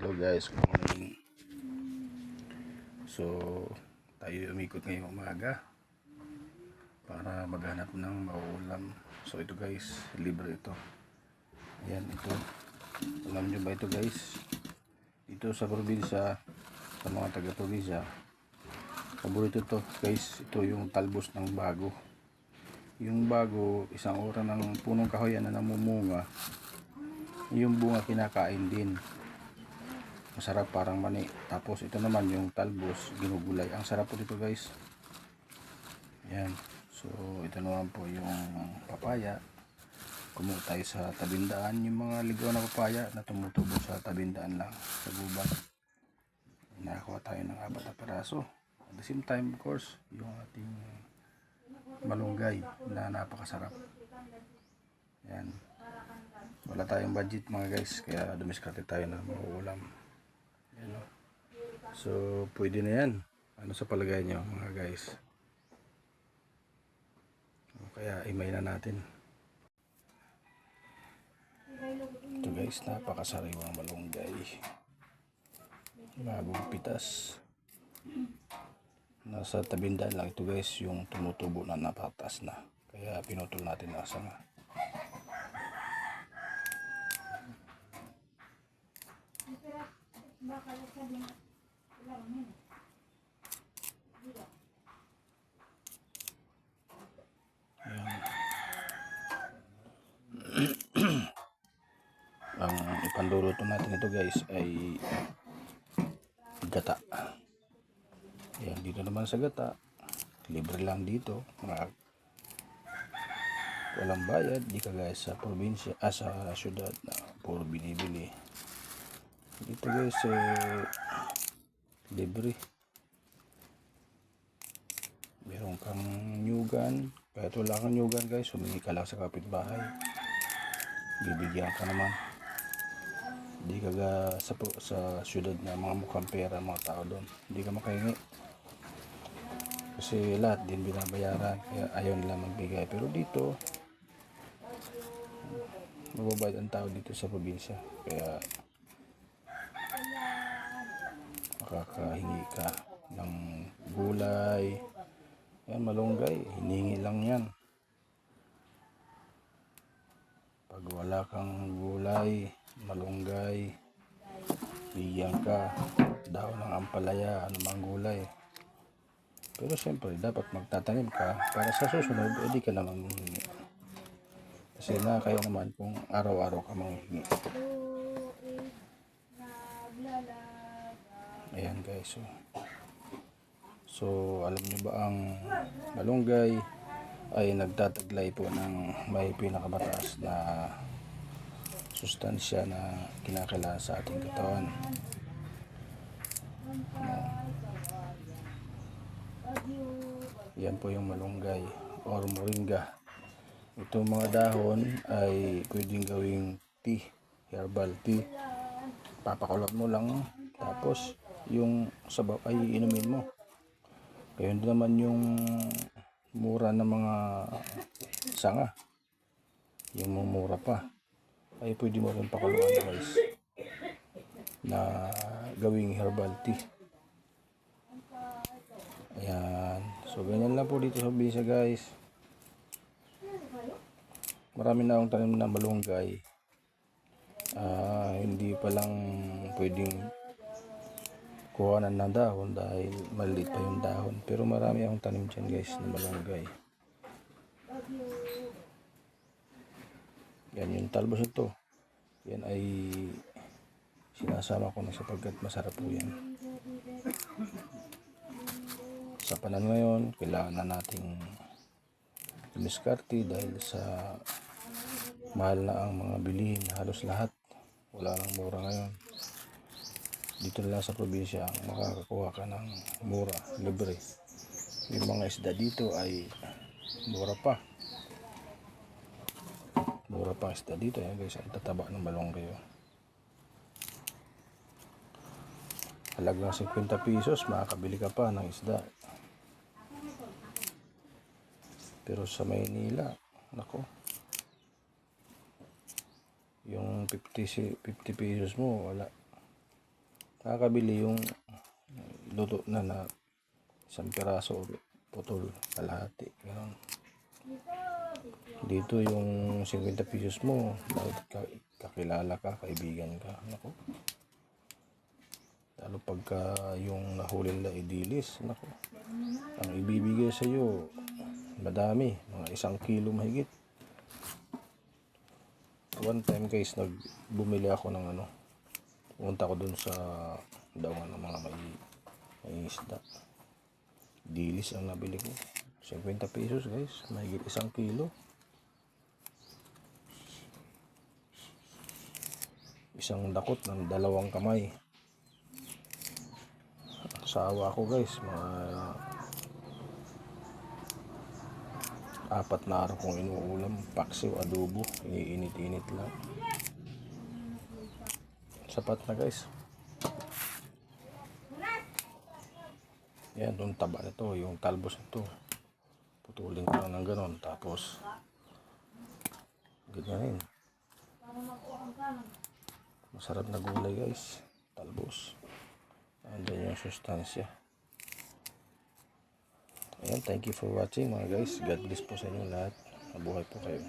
Hello guys, good morning. So, tayo umikot ngayong umaga para maghanap ng mauulam. So ito guys, libre ito. Ayan, ito. Alam nyo ba ito guys? Dito sa probinsya, sa mga taga-probinsya, paborito ito guys. Ito yung talbos ng bago. Yung bago, isang ora ng punong kahoy na namumunga. Yung bunga kinakain din. Masarap, parang mani. Tapos ito naman yung talbos, ginugulay. Ang sarap po dito guys. Yan. So ito naman po yung papaya. Kumuha tayo sa tabindaan. Yung mga ligaw na papaya na tumutubo sa tabindaan lang, sa gubat. Nakakuha tayo ng 4 na peraso. At the same time of course, yung ating malunggay na napakasarap. Yan. Wala tayong budget mga guys, kaya dumiskarte tayo na mauulam. Yan, no? So pwede na yan. Ano sa palagay nyo mga guys? Kaya imay na natin. Ito guys, napakasariwang malunggay. Bagong pitas. Nasa tabindaan lang ito guys, yung tumutubo na napatas na. Kaya pinutol natin na sanga. Ang ipanduluto natin ito guys ay gata. Ayan, dito naman sa gata, libre lang dito, walang bayad, di kagaya sa probinsya, sa syudad na puro binibili. Dito guys libre. Meron kang nyugan, kahit wala kang nyugan guys, humingi ka lang sa kapitbahay, bibigyan ka naman. Di kaga sa syudad na mga mukhang pera mga tao doon, hindi ka makahingi kasi lahat din binabayaran, kaya ayaw nila magbigay. Pero dito mababayad ang tao dito sa probinsya, kaya makakahingi ka ng gulay. Yan, malunggay, hiningi lang yan. Pag wala kang gulay, malunggay, bigyan ka daw ng ampalaya, anumang gulay. Pero siyempre dapat magtatanim ka para sa susunod edi ka naman manghingi, kasi na kayo naman kung araw-araw ka manghingi. Ayan guys, so alam niyo ba ang malunggay ay nagtataglay po ng may pinakamataas na sustansya na kinakailangan sa ating katawan. Yan po yung malunggay or moringa. Itong mga dahon ay pwedeng gawing tea, herbal tea. Papakulat mo lang, tapos yung sabaw ay inumin mo. Kaya naman yung mura ng mga sanga, yung mumura pa, ay pwede mo rin pakuluan guys na gawing herbal tea. Ayan, so ganyan lang po dito sa Bisa guys. Marami na akong tanim na malunggay. Hindi pa lang pwedeng kuhanan ng dahon dahil maliit pa yung dahon, pero marami akong tanim dyan guys na malunggay. Yan yung talbos ito, yan ay sinasama ko na sapagkat masarap po yan. Sa panahon ngayon, kailangan na nating dumiskarte dahil sa mahal na ang mga bilihin, halos lahat wala nang mura ngayon. Dito lang sa probinsya makakakuha ka ng mura, libre. Yung mga isda dito ay mura pa isda dito. Yan guys, ang tataba ng malunggay. Halagang 50 pesos makakabili ka pa ng isda. Pero sa Maynila, nako, yung 50 pesos mo wala. Kakabili yung luto na isang piraso putol, kalahati. Ganun. Dito yung 50 pesos mo, kakilala ka, kaibigan ka. Nako. Lalo pagka yung nahuli nila idilis, nako. Ang ibibigay sa iyo, madami, mga 1 kilo mahigit. One time guys, bumili ako ng pumunta ko dun sa daungan ng mga may isda. Dilis ang nabili ko. 50 pesos guys, mahigit 1 kilo. Isang dakot ng 2 kamay. Sawa ko guys, mga 4 na araw kong inuulam, paksiw, adobo, iniinit-init lang. Sapat na guys. Yan, yung taba nito, yung talbos nito. Putulin ko lang ng ganon, tapos ganyanin. Masarap na gulay guys, talbos. Andyan yung sustansya. Ayan, thank you for watching mga guys. God bless po sa inyo lahat. Mabuhay po kayo.